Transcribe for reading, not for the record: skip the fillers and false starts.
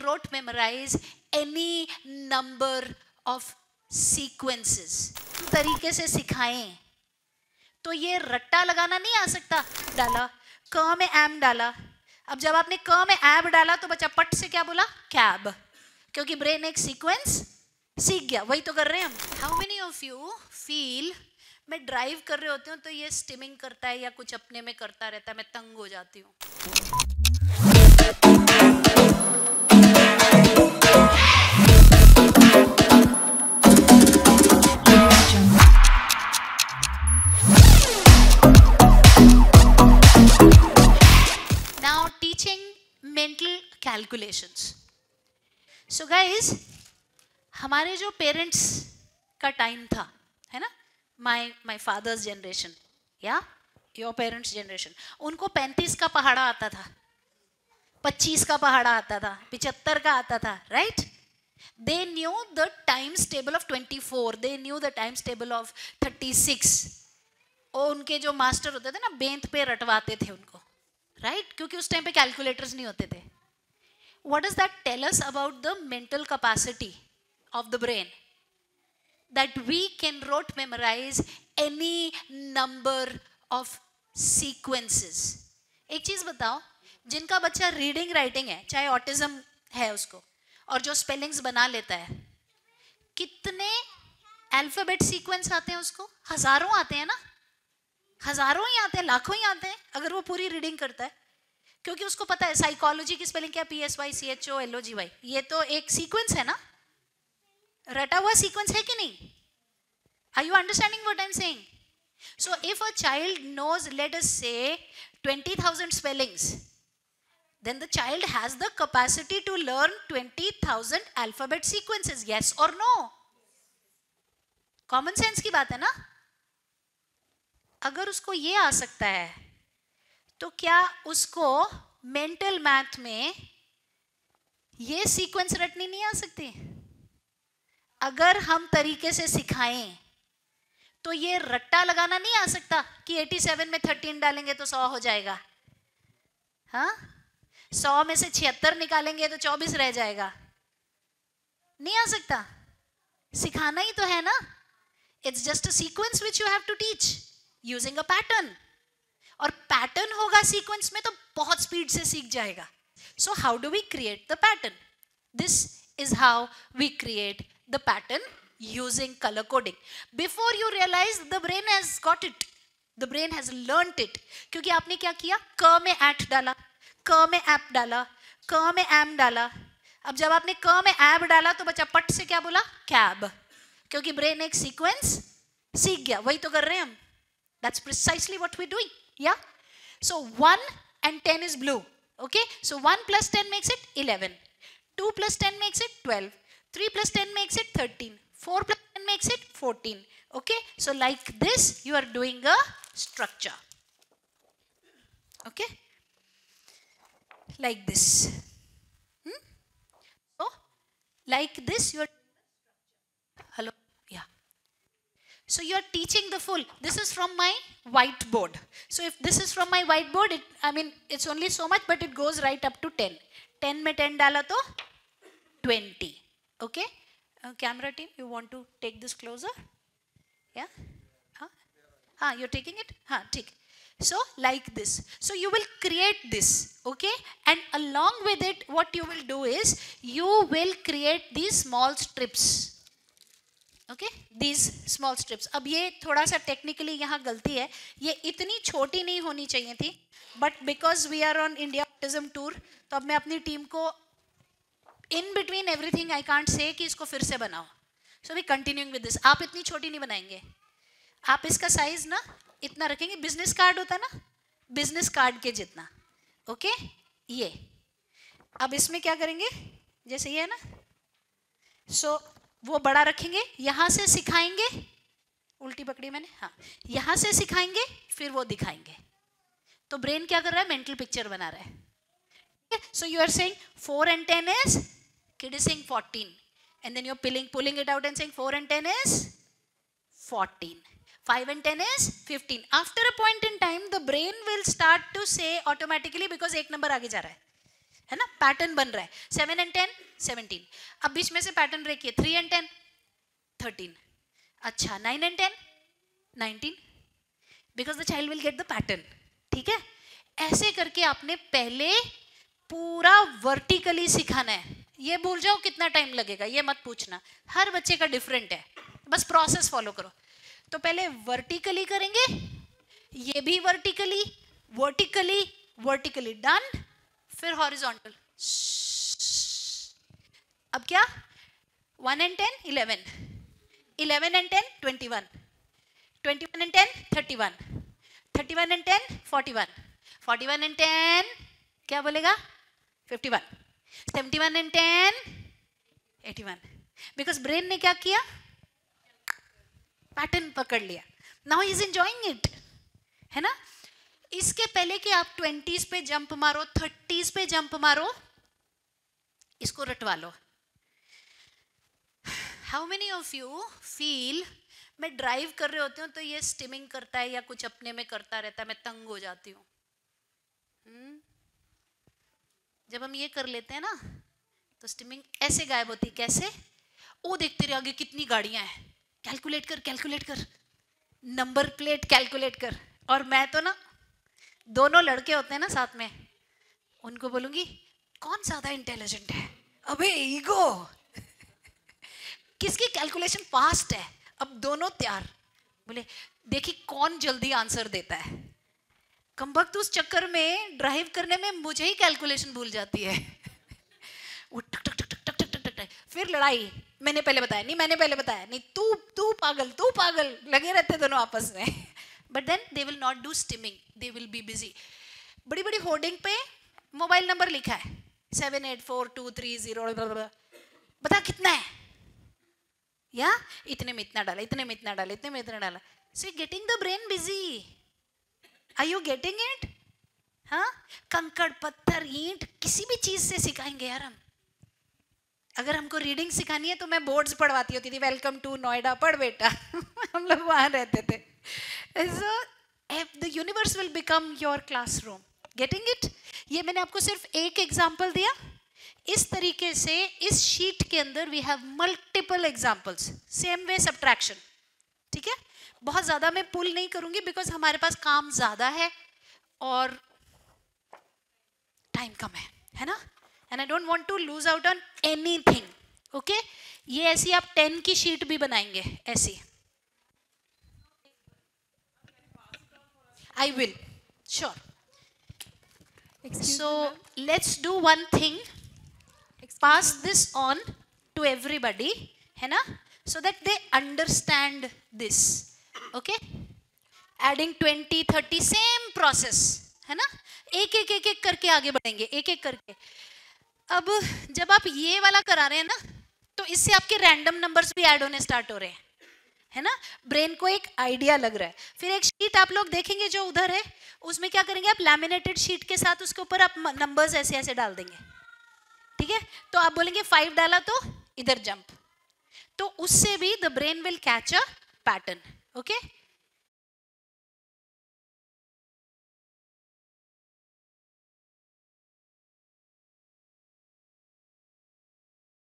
rote memorize any number of sequences. तरीके से सिखाएं तो ये रट्टा लगाना नहीं आ सकता. डाला क में एम डाला, अब जब आपने क में एब डाला तो बच्चा पट से क्या बोला? कैब, क्योंकि ब्रेन एक सीक्वेंस सीख गया. वही तो कर रहे हैं हम. How many of you feel मैं ड्राइव कर रहे होते हूँ तो ये स्टिमिंग करता है या कुछ अपने में करता रहता है, मैं तंग हो जाती हूँ. Now teaching mental calculations. So guys, हमारे जो पेरेंट्स का टाइम था, है ना, my father's generation, या your parents generation, उनको 35 का पहाड़ा आता था, 25 का पहाड़ा आता था, 75 का आता था, right? They knew the times table of 24, they knew the times table of 36. और उनके जो मास्टर होते थे ना, बेंत पे रटवाते थे उनको, right? क्योंकि उस टाइम पे कैलकुलेटर्स नहीं होते थे. What does that tell us about the mental capacity of the brain? That we can rote memorize any number of sequences. एक चीज बताओ, जिनका बच्चा रीडिंग राइटिंग है, चाहे ऑटिज्म है उसको, और जो स्पेलिंग्स बना लेता है, कितने अल्फाबेट सीक्वेंस आते हैं उसको? हजारों आते हैं ना, हजारों ही आते हैं, लाखों ही आते हैं अगर वो पूरी रीडिंग करता है. क्योंकि उसको पता है साइकोलॉजी की स्पेलिंग क्या, PSYCHOLOGY. ये तो एक सीक्वेंस है ना, रटा हुआ सीक्वेंस है कि नहीं? Are you understanding what I'm saying? So if a child knows, let us say 20,000 spellings, then the child has the capacity to learn 20,000 alphabet sequences. Yes or no? Common sense की बात है ना. अगर उसको ये आ सकता है तो क्या उसको मेंटल मैथ में ये सीक्वेंस रटनी नहीं आ सकती? अगर हम तरीके से सिखाएं तो ये रट्टा लगाना नहीं आ सकता कि 87 में 13 डालेंगे तो 100 हो जाएगा. हाँ, 100 में से 76 निकालेंगे तो 24 रह जाएगा. नहीं आ सकता. सिखाना ही तो है ना. It's just a sequence which you have to teach using a pattern. और पैटर्न होगा सीक्वेंस में तो बहुत स्पीड से सीख जाएगा. So how do we create the pattern? This is how we create the pattern using color coding. Before you realize, the brain has got it. The brain has learnt it. क्योंकि आपने क्या किया? क में eight डाला, क में app डाला, क में एम डाला. अब जब आपने क में ऐप डाला तो बच्चा पट से क्या बोला? कैब, क्योंकि ब्रेन एक सीक्वेंस सीख गया. वही तो कर रहे हैं हम. That's precisely what we're doing. Yeah? So 1 and 10 is blue. Okay? So 1 plus 10 makes it 11. 2 plus 10 makes it 12. 3 plus 10 makes it 13. 4 plus 10 makes it 14. Okay? So like this, you are doing a structure. Okay? Like this. So, like this, you are... Hello? Yeah. So you are teaching the full. This is from my whiteboard. So if this is from my whiteboard, it's only so much, but it goes right up to 10. 10 में 10 डाला तो 20. Okay? Camera team, you want to take this closer? Yeah? You're taking it? Take. So like this. So you will create this. Okay? And along with it, what you will do is, you will create these small strips. Okay? These small strips. अब ये थोड़ा सा technically यहाँ गलती है, ये इतनी छोटी नहीं होनी चाहिए थी, but because we are on India Autism Tour, तो अब मैं अपनी टीम को in between everything I can't say कि इसको फिर से बनाओ. So we continuing with this. आप इतनी छोटी नहीं बनाएंगे, आप इसका साइज ना इतना रखेंगे, बिजनेस कार्ड होता है ना, बिजनेस कार्ड के जितना. ओके? ये अब इसमें क्या करेंगे, जैसे ये है ना, सो वो बड़ा रखेंगे, यहां से सिखाएंगे, उल्टी पकड़ी मैंने, यहां से सिखाएंगे, फिर वो दिखाएंगे. तो ब्रेन क्या कर रहा है? मेंटल पिक्चर बना रहा है. So you are saying 4 and 10 is, kid is saying 14, and then you're pulling it out and saying 4 and 10 is 14, 5 and 10 is 15. After a point in time, the brain will start to say automatically, because एक number आगे जा रहा है ना, pattern बन रहा है. 7 and 10 17. अब बीच में से पैटर्न ब्रेक किए. 3 and 10 13. अच्छा 9 and 10 19. Because the child will get the pattern. ठीक है, ऐसे करके आपने पहले पूरा वर्टिकली सिखाना है. ये भूल जाओ कितना टाइम लगेगा ये मत पूछना, हर बच्चे का डिफरेंट है, बस प्रोसेस फॉलो करो. तो पहले वर्टिकली करेंगे, ये भी वर्टिकली वर्टिकली वर्टिकली डन, फिर हॉरिजॉन्टल. अब क्या 1 and 10 11, 11 and 10 21, 21 and 10 31, 31 and 10 41, 41 and 10 क्या बोलेगा 51, 71 and 10 81. बिकॉज ब्रेन ने क्या किया, पैटर्न पकड़ लिया. Now he is enjoying it, है ना. इसके पहले कि आप 20s पे जंप मारो, 30s पे जंप मारो, इसको रटवा लो. How many of you feel मैं ड्राइव कर रहे होते हूँ तो ये स्टिमिंग करता है या कुछ अपने में करता रहता है, मैं तंग हो जाती हूँ. जब हम ये कर लेते हैं ना तो स्टिमिंग ऐसे गायब होती है. कैसे, ओ देखते रहे आगे कितनी गाड़ियां हैं, कैलकुलेट कर, नंबर प्लेट कैलकुलेट कर. और मैं तो ना, दोनों लड़के होते हैं ना साथ में, उनको बोलूंगी कौन ज्यादा इंटेलिजेंट है. अबे ईगो किसकी कैलकुलेशन फास्ट है. अब दोनों तैयार, बोले देखी कौन जल्दी आंसर देता है. कमबख्त उस चक्कर में ड्राइव करने में मुझे ही कैलकुलेशन भूल जाती है. वो टक टक टक टक टक टक टक, फिर लड़ाई, मैंने पहले बताया नहीं, तू पागल लगे रहते दोनों आपस में. But then they will not do stimming, they will be busy. बड़ी बड़ी होर्डिंग पे मोबाइल नंबर लिखा है 784230, बता कितना है, या इतने में इतना डाला. So getting the brain busy. Are you getting it? हाँ, कंकड़ पत्थर ईंट किसी भी चीज से सिखाएंगे यार हम. अगर हमको रीडिंग सिखानी है तो मैं बोर्ड्स पढ़वाती होती थी, वेलकम टू नोएडा पढ़ बेटा. हम लोग वहां रहते थे. So the universe will become your classroom. Getting it? ये मैंने आपको सिर्फ एक एग्जाम्पल दिया. इस तरीके से इस शीट के अंदर we have multiple examples. Same way subtraction. ठीक है, बहुत ज्यादा मैं पुल नहीं करूंगी बिकॉज हमारे पास काम ज्यादा है और टाइम कम है ना. And I don't want to lose out on anything. Okay, ये ऐसी आप 10 की शीट भी बनाएंगे ऐसी. I will, sure. So let's do one thing. Pass this on to everybody, है ना, so that they understand this. Okay? Adding 20, 30, same process, है ना. एक करके आगे बढ़ेंगे, एक करके. अब जब आप ये वाला करा रहे हैं ना, तो इससे आपके रैंडम नंबर्स भी ऐड होने स्टार्ट हो रहे हैं, है ना. ब्रेन को एक आइडिया लग रहा है. फिर एक शीट आप लोग देखेंगे जो उधर है, उसमें क्या करेंगे आप, लैमिनेटेड शीट के साथ उसके ऊपर आप नंबर्स ऐसे ऐसे डाल देंगे. ठीक है, तो आप बोलेंगे 5 डाला तो इधर जंप, तो उससे भी the brain will catch a pattern. Okay.